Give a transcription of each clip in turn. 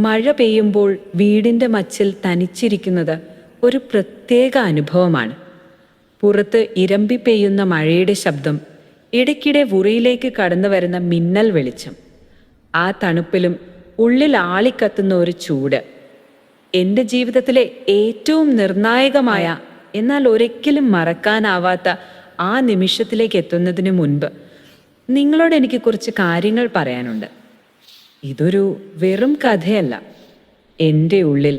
മഴ പെയ്യുമ്പോൾ വീടിൻ്റെ മച്ചിൽ തനിച്ചിരിക്കുന്നത് ഒരു പ്രത്യേക അനുഭവമാണ്. പുറത്ത് ഇരമ്പി പെയ്യുന്ന മഴയുടെ ശബ്ദം, ഇടയ്ക്കിടെ മുറിയിലേക്ക് കടന്നു വരുന്ന മിന്നൽ വെളിച്ചം, ആ തണുപ്പിലും ഉള്ളിൽ ആളിക്കത്തുന്ന ഒരു ചൂട്. എൻ്റെ ജീവിതത്തിലെ ഏറ്റവും നിർണായകമായ, എന്നാൽ ഒരിക്കലും മറക്കാനാവാത്ത ആ നിമിഷത്തിലേക്ക് എത്തുന്നതിന് മുൻപ് നിങ്ങളോട് എനിക്ക് കുറച്ച് കാര്യങ്ങൾ പറയാനുണ്ട്. ഇതൊരു വെറും കഥയല്ല. എൻ്റെ ഉള്ളിൽ,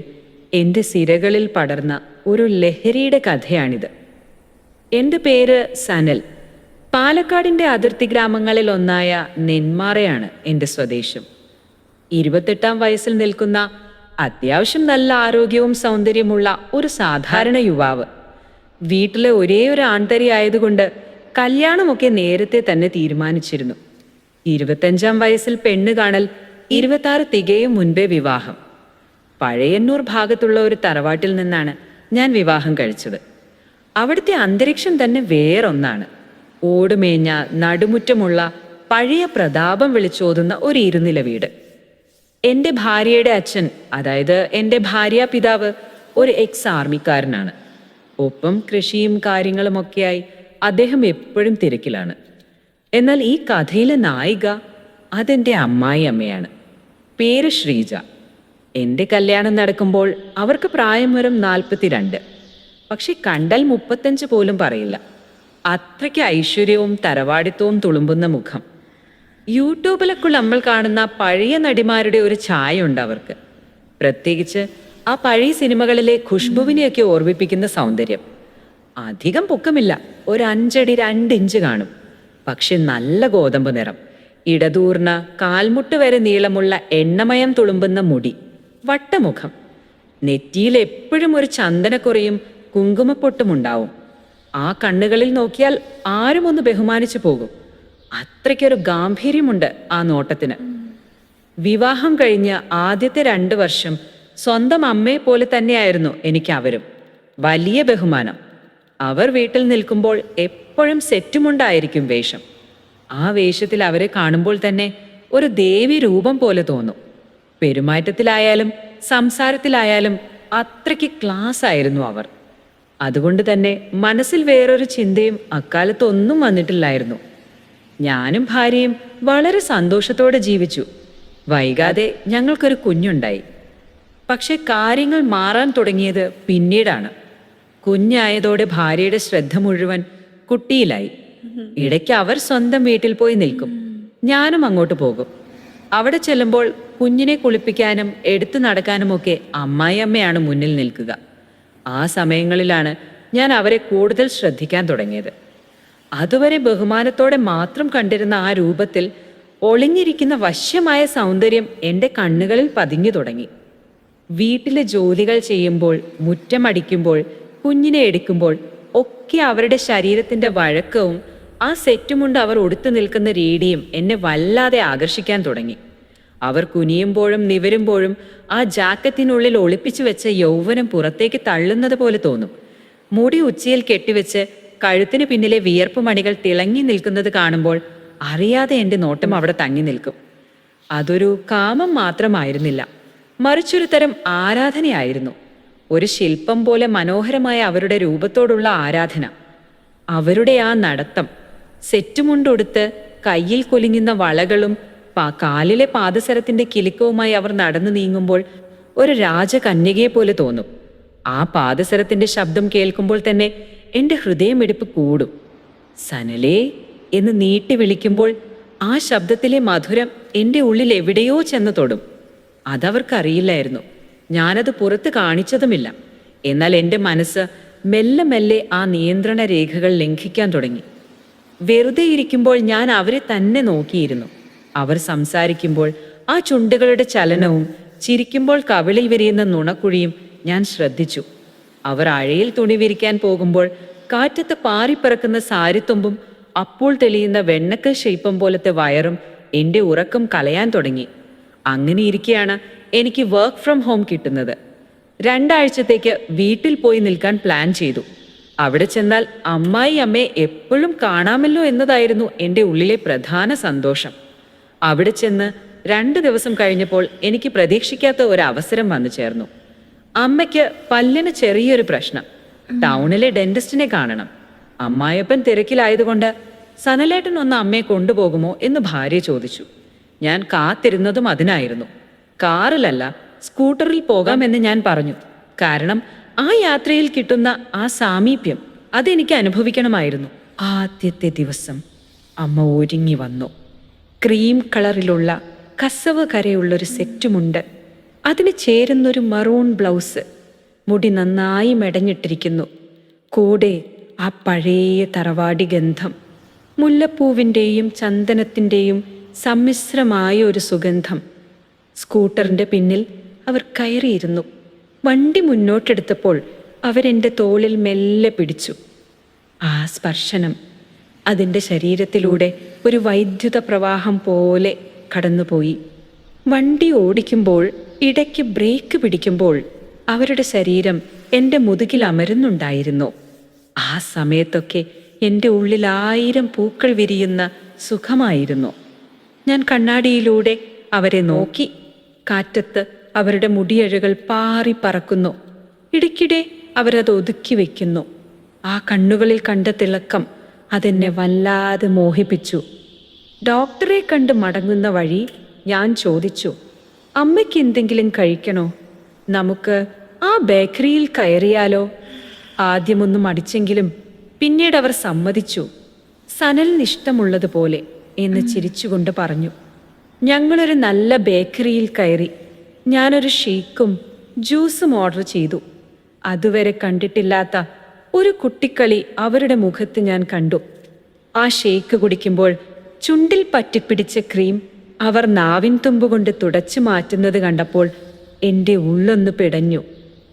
എൻ്റെ സിരകളിൽ പടർന്ന ഒരു ലഹരിയുടെ കഥയാണിത്. എൻ്റെ പേര് സനൽ. പാലക്കാടിൻ്റെ അതിർത്തി ഗ്രാമങ്ങളിൽ ഒന്നായ നെന്മാറയാണ് എൻ്റെ സ്വദേശം. 28-ാം വയസ്സിൽ നിൽക്കുന്ന, അത്യാവശ്യം നല്ല ആരോഗ്യവും സൗന്ദര്യമുള്ള ഒരു സാധാരണ യുവാവ്. വീട്ടിലെ ഒരേ ഒരു ആൺതരി ആയതുകൊണ്ട് കല്യാണമൊക്കെ നേരത്തെ തന്നെ തീരുമാനിച്ചിരുന്നു. 25-ാം വയസ്സിൽ പെണ്ണ് കാണൽ, 26 തികയും മുൻപേ വിവാഹം. പഴയന്നൂർ ഭാഗത്തുള്ള ഒരു തറവാട്ടിൽ നിന്നാണ് ഞാൻ വിവാഹം കഴിച്ചത്. അവിടുത്തെ അന്തരീക്ഷം തന്നെ വേറൊന്നാണ്. ഓടുമേഞ്ഞ നടുമുറ്റമുള്ള പഴയ പ്രതാപം വിളിച്ചോതുന്ന ഒരു ഇരുനില വീട്. എൻ്റെ ഭാര്യയുടെ അച്ഛൻ, അതായത് എൻ്റെ ഭാര്യാപിതാവ്, ഒരു എക്സ് ആർമിക്കാരനാണ്. ഒപ്പം കൃഷിയും കാര്യങ്ങളുമൊക്കെയായി അദ്ദേഹം എപ്പോഴും തിരക്കിലാണ്. എന്നാൽ ഈ കഥയിലെ നായിക, അതെൻ്റെ അമ്മായിയമ്മയാണ്. പേര് ശ്രീജ. എൻ്റെ കല്യാണം നടക്കുമ്പോൾ അവർക്ക് പ്രായം വെറും 42. പക്ഷെ കണ്ടാൽ 35 പോലും പറയില്ല. അത്രയ്ക്ക് ഐശ്വര്യവും തറവാടിത്തവും തുളുമ്പുന്ന മുഖം. യൂട്യൂബിലൊക്കെ നമ്മൾ കാണുന്ന പഴയ നടിമാരുടെ ഒരു ഛായ ഉണ്ട് അവർക്ക്. പ്രത്യേകിച്ച് ആ പഴയ സിനിമകളിലെ ഖുഷ്ബുവിനെയൊക്കെ ഓർമ്മിപ്പിക്കുന്ന സൗന്ദര്യം. അധികം പൊക്കമില്ല, ഒരു 5 അടി 2 ഇഞ്ച് കാണും. പക്ഷെ നല്ല ഗോതമ്പ് നിറം, ഇടതൂർന്ന കാൽമുട്ട് വരെ നീളമുള്ള എണ്ണമയം തുളുമ്പുന്ന മുടി, വട്ടമുഖം. നെറ്റിയിൽ എപ്പോഴും ഒരു ചന്ദനക്കുറയും കുങ്കുമപ്പൊട്ടും ഉണ്ടാവും. ആ കണ്ണുകളിൽ നോക്കിയാൽ ആരും ഒന്ന് ബഹുമാനിച്ചു പോകും. അത്രയ്ക്കൊരു ഗാംഭീര്യമുണ്ട് ആ നോട്ടത്തിന്. വിവാഹം കഴിഞ്ഞ ആദ്യത്തെ 2 വർഷം സ്വന്തം അമ്മയെ പോലെ തന്നെയായിരുന്നു എനിക്ക് അവരും. വലിയ ബഹുമാനം. അവർ വീട്ടിൽ നിൽക്കുമ്പോൾ എപ്പോഴും സെറ്റുമുണ്ടായിരിക്കും വേഷം. ആ വേഷത്തിൽ അവരെ കാണുമ്പോൾ തന്നെ ഒരു ദേവി രൂപം പോലെ തോന്നും. പെരുമാറ്റത്തിലായാലും സംസാരത്തിലായാലും അത്രയ്ക്ക് ക്ലാസ് ആയിരുന്നു അവർ. അതുകൊണ്ട് തന്നെ മനസ്സിൽ വേറൊരു ചിന്തയും അക്കാലത്തൊന്നും വന്നിട്ടില്ലായിരുന്നു. ഞാനും ഭാര്യയും വളരെ സന്തോഷത്തോടെ ജീവിച്ചു. വൈകാതെ ഞങ്ങൾക്കൊരു കുഞ്ഞുണ്ടായി. പക്ഷെ കാര്യങ്ങൾ മാറാൻ തുടങ്ങിയത് പിന്നീടാണ്. കുഞ്ഞായതോടെ ഭാര്യയുടെ ശ്രദ്ധ മുഴുവൻ കുട്ടിയിലായി. ഇടയ്ക്ക് അവർ സ്വന്തം വീട്ടിൽ പോയി നിൽക്കും, ഞാനും അങ്ങോട്ട് പോകും. അവിടെ ചെല്ലുമ്പോൾ കുഞ്ഞിനെ കുളിപ്പിക്കാനും എടുത്തു നടക്കാനുമൊക്കെ അമ്മായിയമ്മയാണ് മുന്നിൽ നിൽക്കുക. ആ സമയങ്ങളിലാണ് ഞാൻ അവരെ കൂടുതൽ ശ്രദ്ധിക്കാൻ തുടങ്ങിയത്. അതുവരെ ബഹുമാനത്തോടെ മാത്രം കണ്ടിരുന്ന ആ രൂപത്തിൽ ഒളിഞ്ഞിരിക്കുന്ന വശ്യമായ സൗന്ദര്യം എൻ്റെ കണ്ണുകളിൽ പതിഞ്ഞു തുടങ്ങി. വീട്ടിലെ ജോലികൾ ചെയ്യുമ്പോൾ, മുറ്റമടിക്കുമ്പോൾ, കുഞ്ഞിനെ എടുക്കുമ്പോൾ ഒക്കെ അവരുടെ ശരീരത്തിൻ്റെ വഴക്കവും ആ സെറ്റുമുണ്ട് അവർ ഉടുത്തു നിൽക്കുന്ന രീതിയും എന്നെ വല്ലാതെ ആകർഷിക്കാൻ തുടങ്ങി. അവർ കുനിയുമ്പോഴും നിവരുമ്പോഴും ആ ജാക്കറ്റിനുള്ളിൽ ഒളിപ്പിച്ചു വെച്ച യൗവനം പുറത്തേക്ക് തള്ളുന്നത് പോലെ തോന്നും. മുടി ഉച്ചയിൽ കെട്ടിവെച്ച് കഴുത്തിന് പിന്നിലെ വിയർപ്പ് മണികൾ തിളങ്ങി നിൽക്കുന്നത് കാണുമ്പോൾ അറിയാതെ എൻ്റെ നോട്ടം അവിടെ തങ്ങി നിൽക്കും. അതൊരു കാമം മാത്രമായിരുന്നില്ല, മറിച്ചൊരു തരം ആരാധനയായിരുന്നു. ഒരു ശില്പം പോലെ മനോഹരമായ അവരുടെ രൂപത്തോടുള്ള ആരാധന. അവരുടെ ആ നടത്തം, സെറ്റുമുണ്ടൊടുത്ത് കയ്യിൽ കുലുങ്ങുന്ന വളകളും കാലിലെ പാദസരത്തിന്റെ കിലുക്കവുമായി അവർ നടന്നു നീങ്ങുമ്പോൾ ഒരു രാജകന്യകയെ പോലെ തോന്നും. ആ പാദസരത്തിന്റെ ശബ്ദം കേൾക്കുമ്പോൾ തന്നെ എൻ്റെ ഹൃദയമിടിപ്പ് കൂടും. സനലേ എന്ന് നീട്ടി വിളിക്കുമ്പോൾ ആ ശബ്ദത്തിലെ മധുരം എൻ്റെ ഉള്ളിൽ എവിടെയോ ചെന്ന് തൊടും. അതവർക്കറിയില്ലായിരുന്നു. ഞാനത് പുറത്ത് കാണിച്ചതുമില്ല. എന്നാൽ എൻ്റെ മനസ്സ് മെല്ലെ മെല്ലെ ആ നിയന്ത്രണ രേഖകൾ ലംഘിക്കാൻ തുടങ്ങി. വെറുതെ ഇരിക്കുമ്പോൾ ഞാൻ അവരെ തന്നെ നോക്കിയിരുന്നു. അവർ സംസാരിക്കുമ്പോൾ ആ ചുണ്ടുകളുടെ ചലനവും ചിരിക്കുമ്പോൾ കവിളിൽ വിരിയുന്ന നുണക്കുഴിയും ഞാൻ ശ്രദ്ധിച്ചു. അവർ അഴയിൽ തുണി വിരിക്കാൻ പോകുമ്പോൾ കാറ്റത്ത് പാറിപ്പറക്കുന്ന സാരിത്തുമ്പും അപ്പോൾ തെളിയുന്ന വെണ്ണക്കൽ ശില്പം പോലത്തെ വയറും എൻ്റെ ഉറക്കം കലയാൻ തുടങ്ങി. അങ്ങനെ ഇരിക്കെയാണ് എനിക്ക് വർക്ക് ഫ്രം ഹോം കിട്ടുന്നത്. 2 ആഴ്ചത്തേക്ക് വീട്ടിൽ പോയി നിൽക്കാൻ പ്ലാൻ ചെയ്തു. അവിടെ ചെന്നാൽ അമ്മായിയമ്മയെ എപ്പോഴും കാണാമല്ലോ എന്നതായിരുന്നു എൻ്റെ ഉള്ളിലെ പ്രധാന സന്തോഷം. അവിടെ ചെന്ന് 2 ദിവസം കഴിഞ്ഞപ്പോൾ എനിക്ക് പ്രതീക്ഷിക്കാത്ത ഒരു അവസരം വന്നു ചേർന്നു. അമ്മയ്ക്ക് പല്ലിന് ചെറിയൊരു പ്രശ്നം. ടൗണിലെ ഡെന്റിസ്റ്റിനെ കാണണം. അമ്മായപ്പൻ തിരക്കിലായതുകൊണ്ട് സനലേട്ടൻ ഒന്ന് അമ്മയെ കൊണ്ടുപോകുമോ എന്ന് ഭാര്യ ചോദിച്ചു. ഞാൻ കാത്തിരുന്നതും അതിനായിരുന്നു. കാറിലല്ല, സ്കൂട്ടറിൽ പോകാമെന്ന് ഞാൻ പറഞ്ഞു. കാരണം ആ യാത്രയിൽ കിട്ടുന്ന ആ സാമീപ്യം അതെനിക്ക് അനുഭവിക്കണമായിരുന്നു. ആദ്യത്തെ ദിവസം അമ്മ ഒരുങ്ങി വന്നു. ക്രീം കളറിലുള്ള കസവ് കരയുള്ളൊരു സെറ്റുമുണ്ട്, അതിന് ചേരുന്നൊരു മറൂൺ ബ്ലൗസ്, മുടി നന്നായി മെടഞ്ഞിട്ടിരിക്കുന്നു. കൂടെ ആ പഴയ തറവാടി ഗന്ധം, മുല്ലപ്പൂവിൻ്റെയും ചന്ദനത്തിൻ്റെയും സമ്മിശ്രമായ ഒരു സുഗന്ധം. സ്കൂട്ടറിൻ്റെ പിന്നിൽ അവർ കയറിയിരുന്നു. വണ്ടി മുന്നോട്ടെടുത്തപ്പോൾ അവരെൻ്റെ തോളിൽ മെല്ലെ പിടിച്ചു. ആ സ്പർശനം അതിൻ്റെ ശരീരത്തിലൂടെ ഒരു വൈദ്യുത പ്രവാഹം പോലെ കടന്നുപോയി. വണ്ടി ഓടിക്കുമ്പോൾ, ഇടയ്ക്ക് ബ്രേക്ക് പിടിക്കുമ്പോൾ അവരുടെ ശരീരം എൻ്റെ മുതുകിൽ അമരുന്നുണ്ടായിരുന്നു. ആ സമയത്തൊക്കെ എൻ്റെ ഉള്ളിൽ 1000 പൂക്കൾ വിരിയുന്ന സുഖമായിരുന്നു. ഞാൻ കണ്ണാടിയിലൂടെ അവരെ നോക്കി. കാറ്റത്ത് അവരുടെ മുടിയഴകൾ പാറി പറക്കുന്നു. ഇടയ്ക്കിടെ അവരത് ഒതുക്കി വയ്ക്കുന്നു. ആ കണ്ണുകളിൽ കണ്ട തിളക്കം അതെന്നെ വല്ലാതെ മോഹിപ്പിച്ചു. ഡോക്ടറെ കണ്ട് മടങ്ങുന്ന വഴി ഞാൻ ചോദിച്ചു, അമ്മയ്ക്ക് എന്തെങ്കിലും കഴിക്കണോ? നമുക്ക് ആ ബേക്കറിയിൽ കയറിയാലോ? ആദ്യമൊന്നും മടിച്ചെങ്കിലും പിന്നീട് അവർ സമ്മതിച്ചു. സനലിന് ഇഷ്ടമുള്ളതുപോലെ എന്ന് ചിരിച്ചുകൊണ്ട് പറഞ്ഞു. ഞങ്ങളൊരു നല്ല ബേക്കറിയിൽ കയറി. ഞാനൊരു ഷേക്കും ജ്യൂസും ഓർഡർ ചെയ്തു. അതുവരെ കണ്ടിട്ടില്ലാത്ത ഒരു കുട്ടിക്കളി അവരുടെ മുഖത്ത് ഞാൻ കണ്ടു. ആ ഷേക്ക് കുടിക്കുമ്പോൾ ചുണ്ടിൽ പറ്റിപ്പിടിച്ച ക്രീം അവർ നാവിൻ തുമ്പുകൊണ്ട് തുടച്ചു മാറ്റുന്നത് കണ്ടപ്പോൾ എൻ്റെ ഉള്ളൊന്ന് പിടഞ്ഞു.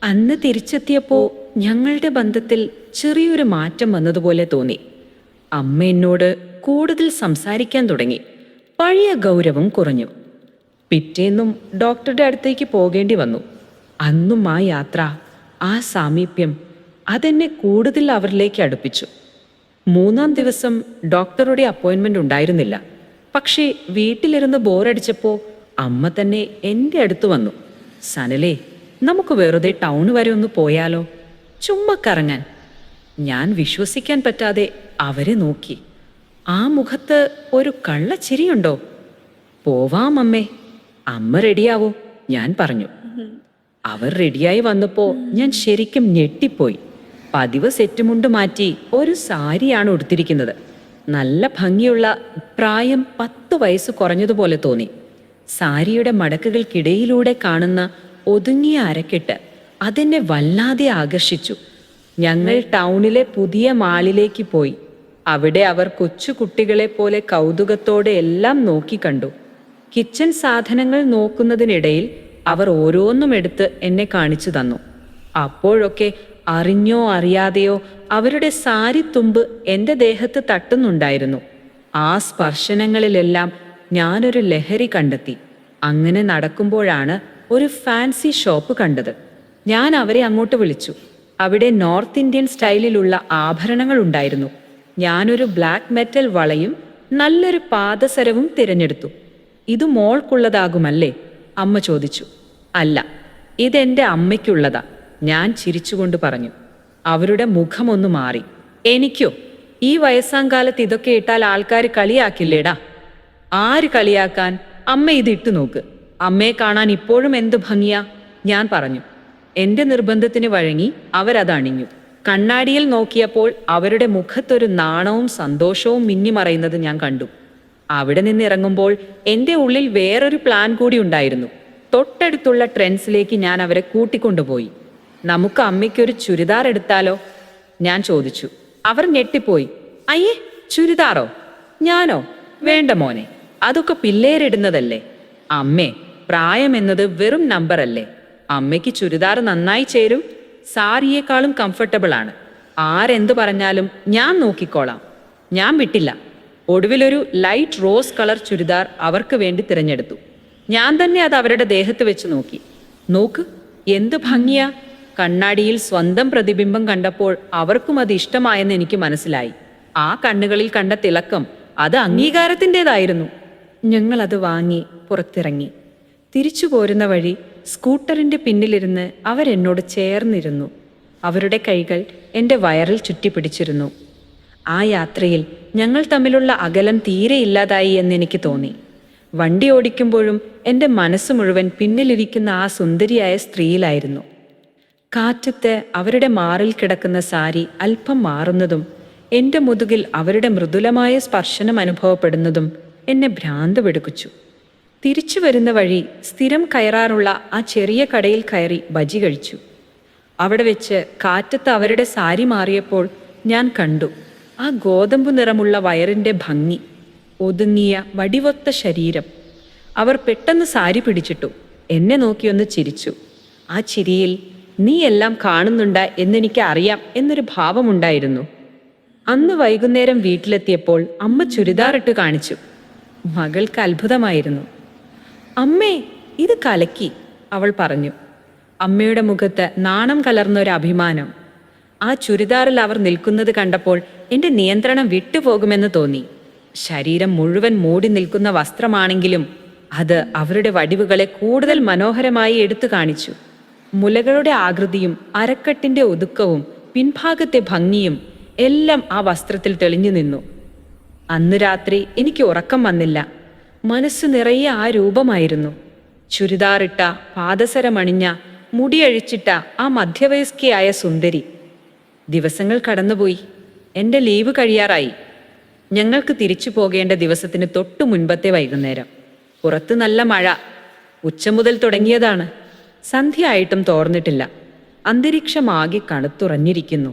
അന്ന് തിരിച്ചെത്തിയപ്പോൾ ഞങ്ങളുടെ ബന്ധത്തിൽ ചെറിയൊരു മാറ്റം വന്നതുപോലെ തോന്നി. അമ്മ എന്നോട് കൂടുതൽ സംസാരിക്കാൻ തുടങ്ങി. പഴയ ഗൗരവം കുറഞ്ഞു. പിറ്റേന്നും ഡോക്ടറുടെ അടുത്തേക്ക് പോകേണ്ടി വന്നു. അന്നും ആ യാത്ര, ആ സാമീപ്യം അതെന്നെ കൂടുതൽ അവരിലേക്ക് അടുപ്പിച്ചു. 3-ാം ദിവസം ഡോക്ടറുടെ അപ്പോയിൻമെൻ്റ് ഉണ്ടായിരുന്നില്ല. പക്ഷേ വീട്ടിലിരുന്ന് ബോറടിച്ചപ്പോൾ അമ്മ തന്നെ എൻ്റെ അടുത്ത് വന്നു. സനലേ, നമുക്ക് വെറുതെ ടൗൺ വരെ ഒന്ന് പോയാലോ? ചുമ്മാ കറങ്ങാൻ. ഞാൻ വിശ്വസിക്കാൻ പറ്റാതെ അവരെ നോക്കി. ആ മുഖത്ത് ഒരു കള്ളച്ചിരിയുണ്ടോ? പോവാം അമ്മേ. അമ്മ റെഡിയാവോ? ഞാൻ പറഞ്ഞു. അവർ റെഡിയായി വന്നപ്പോൾ ഞാൻ ശരിക്കും ഞെട്ടിപ്പോയി. പതിവ് സെറ്റുമുണ്ട് മാറ്റി ഒരു സാരിയാണ് ഉടുത്തിരിക്കുന്നത്. നല്ല ഭംഗിയുള്ള, പ്രായം 10 വയസ്സ് കുറഞ്ഞതുപോലെ തോന്നി. സാരിയുടെ മടക്കുകൾക്കിടയിലൂടെ കാണുന്ന ഒതുങ്ങിയ അരക്കെട്ട് അതെന്നെ വല്ലാതെ ആകർഷിച്ചു. ഞങ്ങൾ ടൗണിലെ പുതിയ മാളിലേക്ക് പോയി. അവിടെ അവർ കൊച്ചു കുട്ടികളെ പോലെ കൗതുകത്തോടെ എല്ലാം നോക്കിക്കണ്ടു. കിച്ചൺ സാധനങ്ങൾ നോക്കുന്നതിനിടയിൽ അവർ ഓരോന്നും എടുത്ത് എന്നെ കാണിച്ചു തന്നു. അപ്പോഴൊക്കെ അറിഞ്ഞോ അറിയാതെയോ അവരുടെ സാരി തുമ്പ് എൻ്റെ ദേഹത്ത് തട്ടുന്നുണ്ടായിരുന്നു. ആ സ്പർശനങ്ങളിലെല്ലാം ഞാനൊരു ലഹരി കണ്ടെത്തി. അങ്ങനെ നടക്കുമ്പോഴാണ് ഒരു ഫാൻസി ഷോപ്പ് കണ്ടത്. ഞാൻ അവരെ അങ്ങോട്ട് വിളിച്ചു. അവിടെ നോർത്ത് ഇന്ത്യൻ സ്റ്റൈലിലുള്ള ആഭരണങ്ങൾ ഉണ്ടായിരുന്നു. ഞാനൊരു ബ്ലാക്ക് മെറ്റൽ വളയും നല്ലൊരു പാദസരവും തിരഞ്ഞെടുത്തു. ഇത് മോൾക്കുള്ളതാകുമല്ലേ? അമ്മ ചോദിച്ചു. അല്ല, ഇതെൻ്റെ അമ്മയ്ക്കുള്ളതാ, ഞാൻ ചിരിച്ചുകൊണ്ട് പറഞ്ഞു. അവരുടെ മുഖമൊന്നു മാറി. എനിക്കോ? ഈ വയസ്സാം കാലത്ത് ഇതൊക്കെ ഇട്ടാൽ ആൾക്കാർ കളിയാക്കില്ലേടാ? ആര് കളിയാക്കാൻ? അമ്മ ഇത് ഇട്ടു നോക്ക്. അമ്മയെ കാണാൻ ഇപ്പോഴും എന്ത് ഭംഗിയാ, ഞാൻ പറഞ്ഞു. എൻ്റെ നിർബന്ധത്തിന് വഴങ്ങി അവരതണിഞ്ഞു. കണ്ണാടിയിൽ നോക്കിയപ്പോൾ അവരുടെ മുഖത്തൊരു നാണവും സന്തോഷവും മിന്നിമറയുന്നത് ഞാൻ കണ്ടു. അവിടെ നിന്നിറങ്ങുമ്പോൾ എൻ്റെ ഉള്ളിൽ വേറൊരു പ്ലാൻ കൂടി ഉണ്ടായിരുന്നു. തൊട്ടടുത്തുള്ള ട്രെൻഡ്സിലേക്ക് ഞാൻ അവരെ കൂട്ടിക്കൊണ്ടുപോയി. നമുക്ക് അമ്മയ്ക്കൊരു ചുരിദാർ എടുത്താലോ? ഞാൻ ചോദിച്ചു. അവർ ഞെട്ടിപ്പോയി. അയ്യേ, ചുരിദാറോ? ഞാനോ? വേണ്ട മോനെ, അതൊക്കെ പിള്ളേരിടുന്നതല്ലേ. അമ്മേ, പ്രായം എന്നത് വെറും നമ്പറല്ലേ. അമ്മയ്ക്ക് ചുരിദാർ നന്നായി ചേരും. സാരിയേക്കാളും കംഫർട്ടബിൾ ആണ്. ആരെന്ത് പറഞ്ഞാലും ഞാൻ നോക്കിക്കോളാം. ഞാൻ വിട്ടില്ല. ഒടുവിലൊരു ലൈറ്റ് റോസ് കളർ ചുരിദാർ അവർക്ക് വേണ്ടി തിരഞ്ഞെടുത്തു. ഞാൻ തന്നെ അത് അവരുടെ ദേഹത്ത് വെച്ച് നോക്കി. നോക്ക്, എന്ത് ഭംഗിയാ. കണ്ണാടിയിൽ സ്വന്തം പ്രതിബിംബം കണ്ടപ്പോൾ അവർക്കും അത് ഇഷ്ടമായെന്ന് എനിക്ക് മനസ്സിലായി. ആ കണ്ണുകളിൽ കണ്ട തിളക്കം അത് അംഗീകാരത്തിൻ്റെതായിരുന്നു. ഞങ്ങളത് വാങ്ങി പുറത്തിറങ്ങി. തിരിച്ചു പോരുന്ന വഴി സ്കൂട്ടറിൻ്റെ പിന്നിലിരുന്ന് അവരെന്നോട് ചേർന്നിരുന്നു. അവരുടെ കൈകൾ എൻ്റെ വയറിൽ ചുറ്റിപ്പിടിച്ചിരുന്നു. ആ യാത്രയിൽ ഞങ്ങൾ തമ്മിലുള്ള അകലം തീരെ ഇല്ലാതായി എന്നെനിക്ക് തോന്നി. വണ്ടി ഓടിക്കുമ്പോഴും എൻ്റെ മനസ്സ് മുഴുവൻ പിന്നിലിരിക്കുന്ന ആ സുന്ദരിയായ സ്ത്രീയിലായിരുന്നു. കാറ്റത്ത് അവരുടെ മാറിൽ കിടക്കുന്ന സാരി അല്പം മാറുന്നതും എൻ്റെ മുതുകിൽ അവരുടെ മൃദുലമായ സ്പർശനം അനുഭവപ്പെടുന്നതും എന്നെ ഭ്രാന്ത് പിടിപ്പിച്ചു. തിരിച്ചു വരുന്ന വഴി സ്ഥിരം കയറാറുള്ള ആ ചെറിയ കടയിൽ കയറി ബജി കഴിച്ചു. അവിടെ വെച്ച് കാറ്റത്ത് അവരുടെ സാരി മാറിയപ്പോൾ ഞാൻ കണ്ടു ആ ഗോതമ്പു നിറമുള്ള വയറിൻ്റെ ഭംഗി, ഒതുങ്ങിയ വടിവൊത്ത ശരീരം. അവർ പെട്ടെന്ന് സാരി പിടിച്ചിട്ടു എന്നെ നോക്കിയൊന്ന് ചിരിച്ചു. ആ ചിരിയിൽ നീ എല്ലാം കാണുന്നുണ്ട് എന്നെനിക്ക് അറിയാം എന്നൊരു ഭാവമുണ്ടായിരുന്നു. അന്ന് വൈകുന്നേരം വീട്ടിലെത്തിയപ്പോൾ അമ്മ ചുരിദാറിട്ട് കാണിച്ചു. മകൾക്ക് അത്ഭുതമായിരുന്നു. അമ്മേ, ഇത് കലക്കി, അവൾ പറഞ്ഞു. അമ്മയുടെ മുഖത്ത് നാണം കലർന്നൊരു അഭിമാനം. ആ ചുരിദാറിൽ അവർ നിൽക്കുന്നത് കണ്ടപ്പോൾ എൻ്റെ നിയന്ത്രണം വിട്ടുപോകുമെന്ന് തോന്നി. ശരീരം മുഴുവൻ മൂടി നിൽക്കുന്ന വസ്ത്രമാണെങ്കിലും അത് അവരുടെ വടിവുകളെ കൂടുതൽ മനോഹരമായി എടുത്തു കാണിച്ചു. മുലകളുടെ ആകൃതിയും അരക്കെട്ടിൻ്റെ ഒതുക്കവും പിൻഭാഗത്തെ ഭംഗിയും എല്ലാം ആ വസ്ത്രത്തിൽ തെളിഞ്ഞു നിന്നു. അന്ന് രാത്രി എനിക്ക് ഉറക്കം വന്നില്ല. മനസ്സു നിറയെ ആ രൂപമായിരുന്നു. ചുരിദാറിട്ട, പാദസരമണിഞ്ഞ, മുടിയഴിച്ചിട്ട ആ മധ്യവയസ്കയായ സുന്ദരി. ദിവസങ്ങൾ കടന്നുപോയി. എൻ്റെ ലീവ് കഴിയാറായി. ഞങ്ങൾക്ക് തിരിച്ചു പോകേണ്ട ദിവസത്തിന് തൊട്ടു മുൻപത്തെ വൈകുന്നേരം. പുറത്ത് നല്ല മഴ. ഉച്ച മുതൽ തുടങ്ങിയതാണ്. സന്ധ്യയായിട്ടും തോർന്നിട്ടില്ല. അന്തരീക്ഷമാകെ കണുത്തുറഞ്ഞിരിക്കുന്നു.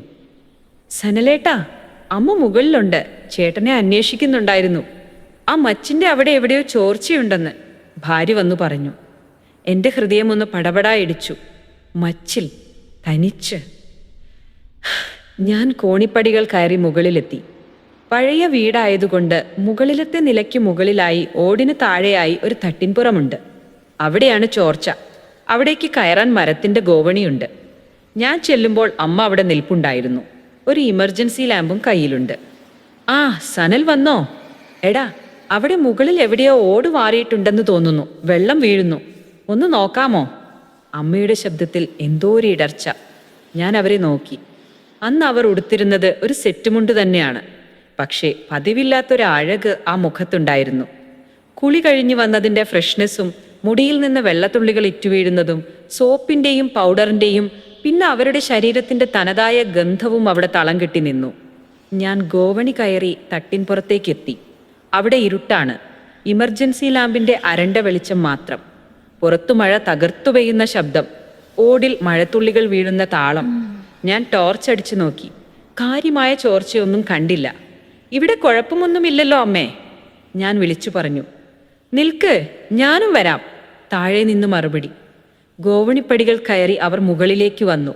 സനലേട്ടാ, അമ്മ മുകളിലുണ്ട്. ചേട്ടനെ അന്വേഷിക്കുന്നുണ്ടായിരുന്നു. ആ മച്ചിൻ്റെ അവിടെ എവിടെയോ ചോർച്ചയുണ്ടെന്ന് ഭാര്യ വന്നു പറഞ്ഞു. എൻ്റെ ഹൃദയം ഒന്ന് പടപടാ ഇടിച്ചു. മച്ചിൽ, തനിച്ച്. ഞാൻ കോണിപ്പടികൾ കയറി മുകളിലെത്തി. പഴയ വീടായതുകൊണ്ട് മുകളിലത്തെ നിലയ്ക്ക് മുകളിലായി ഓടിന് താഴെയായി ഒരു തട്ടിൻപുറമുണ്ട്. അവിടെയാണ് ചോർച്ച. അവിടേക്ക് കയറാൻ മരത്തിൻ്റെ ഗോവണിയുണ്ട്. ഞാൻ ചെല്ലുമ്പോൾ അമ്മ അവിടെ നിൽപ്പുണ്ടായിരുന്നു. ഒരു ഇമർജൻസി ലാമ്പും കയ്യിലുണ്ട്. ആ, സനൽ വന്നോ? എടാ, അവിടെ മുകളിൽ എവിടെയോ ഓട് വാറിയിട്ടുണ്ടെന്ന് തോന്നുന്നു. വെള്ളം വീഴുന്നു. ഒന്ന് നോക്കാമോ? അമ്മയുടെ ശബ്ദത്തിൽ എന്തോ ഒരു ഇടർച്ച. ഞാൻ അവരെ നോക്കി. അന്ന് അവർ ഉടുത്തിരുന്നത് ഒരു സെറ്റുമുണ്ട് തന്നെയാണ്. പക്ഷേ പതിവില്ലാത്തൊരു അഴക് ആ മുഖത്തുണ്ടായിരുന്നു. കുളി കഴിഞ്ഞു വന്നതിൻ്റെ ഫ്രഷ്നെസ്സും മുടിയിൽ നിന്ന് വെള്ളത്തുള്ളികൾ ഇറ്റുവീഴുന്നതും സോപ്പിൻ്റെയും പൗഡറിൻ്റെയും പിന്നെ അവരുടെ ശരീരത്തിൻ്റെ തനതായ ഗന്ധവും അവിടെ തളം കെട്ടി നിന്നു. ഞാൻ ഗോവണി കയറി തട്ടിൻപുറത്തേക്കെത്തി. അവിടെ ഇരുട്ടാണ്. ഇമർജൻസി ലാമ്പിൻ്റെ അരണ്ട വെളിച്ചം മാത്രം. പുറത്തു മഴ തകർത്തു പെയ്യുന്ന ശബ്ദം, ഓടിൽ മഴത്തുള്ളികൾ വീഴുന്ന താളം. ഞാൻ ടോർച്ച് അടിച്ചു നോക്കി. കാര്യമായ ചോർച്ചയൊന്നും കണ്ടില്ല. ഇവിടെ കുഴപ്പമൊന്നുമില്ലല്ലോ അമ്മേ, ഞാൻ വിളിച്ചു പറഞ്ഞു. നിൽക്ക്, ഞാനും വരാം, താഴെ നിന്ന് മറുപടി. ഗോവണിപ്പടികൾ കയറി അവർ മുകളിലേക്ക് വന്നു.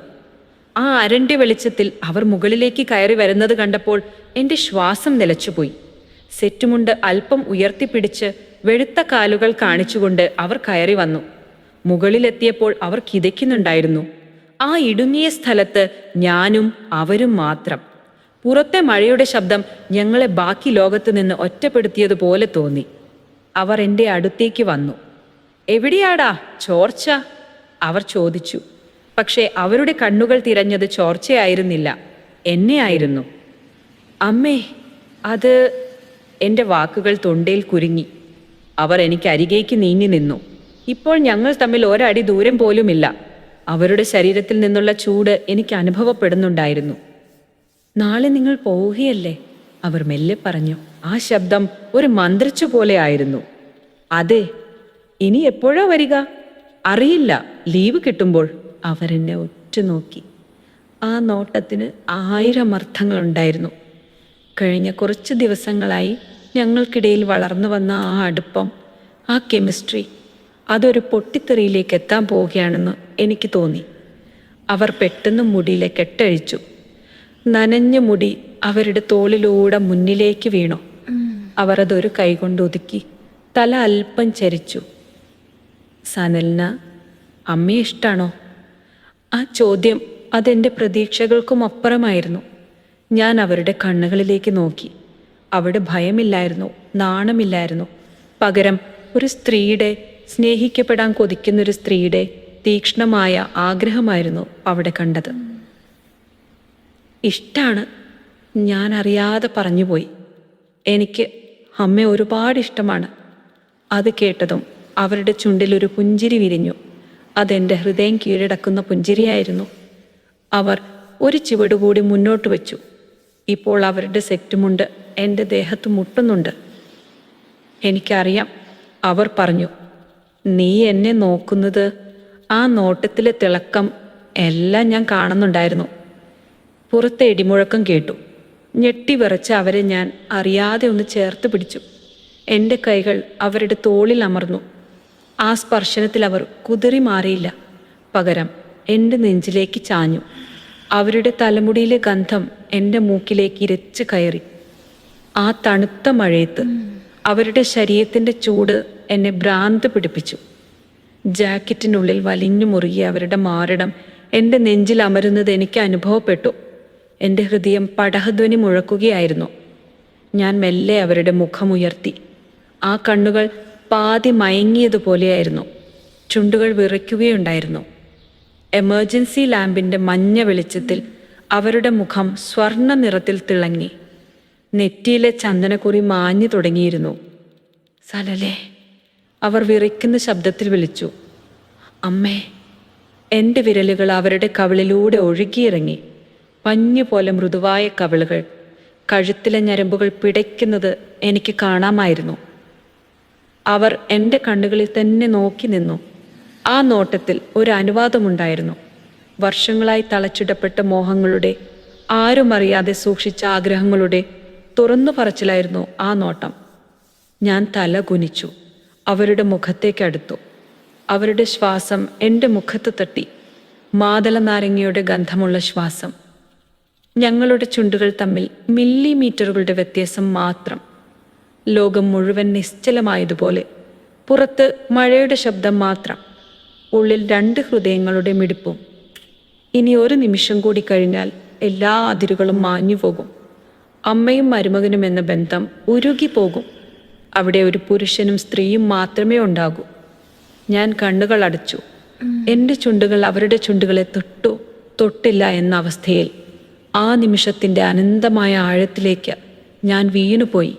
ആ അരണ്ട വെളിച്ചത്തിൽ അവർ മുകളിലേക്ക് കയറി വരുന്നത് കണ്ടപ്പോൾ എൻ്റെ ശ്വാസം നിലച്ചുപോയി. സെറ്റുമുണ്ട് അല്പം ഉയർത്തിപ്പിടിച്ച് വെളുത്ത കാലുകൾ കാണിച്ചുകൊണ്ട് അവർ കയറി വന്നു. മുകളിലെത്തിയപ്പോൾ അവർ കിതയ്ക്കുന്നുണ്ടായിരുന്നു. ആ ഇടുങ്ങിയ സ്ഥലത്ത് ഞാനും അവരും മാത്രം. പുറത്തെ മഴയുടെ ശബ്ദം ഞങ്ങളെ ബാക്കി ലോകത്ത് നിന്ന് ഒറ്റപ്പെടുത്തിയതുപോലെ തോന്നി. അവർ എൻ്റെ അടുത്തേക്ക് വന്നു. എവിടെയാടാ ചോർച്ച? അവർ ചോദിച്ചു. പക്ഷേ അവരുടെ കണ്ണുകൾ തിരഞ്ഞത് ചോർച്ചയായിരുന്നില്ല, എന്നെ ആയിരുന്നു. അമ്മേ, അത്... എൻ്റെ വാക്കുകൾ തൊണ്ടയിൽ കുരുങ്ങി. അവർ എനിക്ക് അരികേക്ക് നീങ്ങി നിന്നു. ഇപ്പോൾ ഞങ്ങൾ തമ്മിൽ ഒരടി ദൂരം പോലുമില്ല. അവരുടെ ശരീരത്തിൽ നിന്നുള്ള ചൂട് എനിക്ക് അനുഭവപ്പെടുന്നുണ്ടായിരുന്നു. നാളെ നിങ്ങൾ പോവുകയല്ലേ? അവർ മെല്ലെ പറഞ്ഞു. ആ ശബ്ദം ഒരു മന്ത്രിച്ചു പോലെ ആയിരുന്നു. അതെ. ഇനി എപ്പോഴാ വരിക? അറിയില്ല, ലീവ് കിട്ടുമ്പോൾ. അവരെന്നെ ഒറ്റുനോക്കി. ആ നോട്ടത്തിന് 1000 അർത്ഥങ്ങളുണ്ടായിരുന്നു. കഴിഞ്ഞ കുറച്ച് ദിവസങ്ങളായി ഞങ്ങൾക്കിടയിൽ വളർന്നു വന്ന ആ അടുപ്പം, ആ കെമിസ്ട്രി, അതൊരു പൊട്ടിത്തെറിയിലേക്ക് എത്താൻ പോവുകയാണെന്ന് എനിക്ക് തോന്നി. അവർ പെട്ടെന്ന് മുടിയിലെ കെട്ടഴിച്ചു. നനഞ്ഞ മുടി അവരുടെ തോളിലൂടെ മുന്നിലേക്ക് വീണു. അവർ അതൊരു കൈകൊണ്ട് ഒതുക്കി തല അല്പം ചരിച്ചു. സനലിന് അമ്മയെ ഇഷ്ടാണോ? ആ ചോദ്യം അതെൻ്റെ പ്രതീക്ഷകൾക്കും അപ്പുറമായിരുന്നു. ഞാൻ അവരുടെ കണ്ണുകളിലേക്ക് നോക്കി. അവിടെ ഭയമില്ലായിരുന്നു, നാണമില്ലായിരുന്നു, പകരം ഒരു സ്ത്രീയുടെ, സ്നേഹിക്കപ്പെടാൻ കൊതിക്കുന്നൊരു സ്ത്രീയുടെ തീക്ഷ്ണമായ ആഗ്രഹമായിരുന്നു അവിടെ കണ്ടത്. ഇഷ്ടാണ്, ഞാൻ അറിയാതെ പറഞ്ഞുപോയി. എനിക്ക് അമ്മയെ ഒരുപാട് ഇഷ്ടമാണ്. അത് കേട്ടതും അവരുടെ ചുണ്ടിലൊരു പുഞ്ചിരി വിരിഞ്ഞു. അതെൻ്റെ ഹൃദയം കീഴടക്കുന്ന പുഞ്ചിരിയായിരുന്നു. അവർ ഒരു ചുവടുകൂടി മുന്നോട്ട് വെച്ചു. ഇപ്പോൾ അവരുടെ സെറ്റുമുണ്ട് എൻ്റെ ദേഹത്ത് മുട്ടുന്നുണ്ട്. എനിക്കറിയാം, അവർ പറഞ്ഞു. നീ എന്നെ നോക്കുന്നത്, ആ നോട്ടത്തിലെ തിളക്കം എല്ലാം ഞാൻ കാണുന്നുണ്ടായിരുന്നു. പുറത്തെ ഇടിമുഴക്കം കേട്ടു. ഞെട്ടിവിറച്ച അവരെ ഞാൻ അറിയാതെ ഒന്ന് ചേർത്ത് പിടിച്ചു. എൻ്റെ കൈകൾ അവരുടെ തോളിൽ അമർന്നു. ആ സ്പർശനത്തിൽ അവർ കുതറി മാറിയില്ല. പകരം എൻ്റെ നെഞ്ചിലേക്ക് ചാഞ്ഞു. അവരുടെ തലമുടിയിലെ ഗന്ധം എൻ്റെ മൂക്കിലേക്ക് ഇരച്ച് കയറി. ആ തണുത്ത മഴയത്ത് അവരുടെ ശരീരത്തിൻ്റെ ചൂട് എന്നെ ഭ്രാന്ത് പിടിപ്പിച്ചു. ജാക്കറ്റിനുള്ളിൽ വലിഞ്ഞു മുറുകിയ അവരുടെ മാറിടം എൻ്റെ നെഞ്ചിൽ അമരുന്നത് എനിക്ക് അനുഭവപ്പെട്ടു. എൻ്റെ ഹൃദയം പടഹധ്വനി മുഴക്കുകയായിരുന്നു. ഞാൻ മെല്ലെ അവരുടെ മുഖമുയർത്തി. ആ കണ്ണുകൾ പാതി മയങ്ങിയതുപോലെയായിരുന്നു. ചുണ്ടുകൾ വിറയ്ക്കുകയുണ്ടായിരുന്നു. എമർജൻസി ലാമ്പിൻ്റെ മഞ്ഞ വെളിച്ചത്തിൽ അവരുടെ മുഖം സ്വർണ്ണ നിറത്തിൽ തിളങ്ങി. നെറ്റിയിലെ ചന്ദനക്കുറി മാഞ്ഞു തുടങ്ങിയിരുന്നു. സലലേ, അവർ വിറയ്ക്കുന്ന ശബ്ദത്തിൽ വിളിച്ചു. അമ്മേ. എൻ്റെ വിരലുകൾ അവരുടെ കവിളിലൂടെ ഒഴുകിയിറങ്ങി. പഞ്ഞുപോലെ മൃദുവായ കവിളുകൾ, കഴുത്തിലെ ഞരമ്പുകൾ പിടയ്ക്കുന്നത് എനിക്ക് കാണാമായിരുന്നു. അവർ എൻ്റെ കണ്ണുകളിൽ തന്നെ നോക്കി നിന്നു. ആ നോട്ടത്തിൽ ഒരു അനുവാദമുണ്ടായിരുന്നു. വർഷങ്ങളായി തളച്ചിടപ്പെട്ട മോഹങ്ങളുടെ, ആരും അറിയാതെ സൂക്ഷിച്ച ആഗ്രഹങ്ങളുടെ തുറന്നു പറച്ചിലായിരുന്നു ആ നോട്ടം. ഞാൻ തല കുനിച്ചു. അവരുടെ മുഖത്തേക്കടുത്തു. അവരുടെ ശ്വാസം എൻ്റെ മുഖത്ത് തട്ടി. മാതള നാരങ്ങയുടെ ഗന്ധമുള്ള ശ്വാസം. ഞങ്ങളുടെ ചുണ്ടുകൾ തമ്മിൽ മില്ലിമീറ്ററുകളുടെ വ്യത്യാസം മാത്രം. ലോകം മുഴുവൻ നിശ്ചലമായതുപോലെ. പുറത്ത് മഴയുടെ ശബ്ദം മാത്രം. ഉള്ളിൽ 2 ഹൃദയങ്ങളുടെ മിടിപ്പും. ഇനി ഒരു നിമിഷം കൂടി കഴിഞ്ഞാൽ എല്ലാ അതിരുകളും മാഞ്ഞുപോകും. അമ്മയും മരുമകനും എന്ന ബന്ധം ഉരുകിപ്പോകും. അവിടെ ഒരു പുരുഷനും സ്ത്രീയും മാത്രമേ ഉണ്ടാകൂ. ഞാൻ കണ്ണുകൾ അടച്ചു. എൻ്റെ ചുണ്ടുകൾ അവരുടെ ചുണ്ടുകളെ തൊട്ടില്ല എന്ന അവസ്ഥയിൽ ആ നിമിഷത്തിൻ്റെ അനന്തമായ ആഴത്തിലേക്ക് ഞാൻ വീണുപോയി.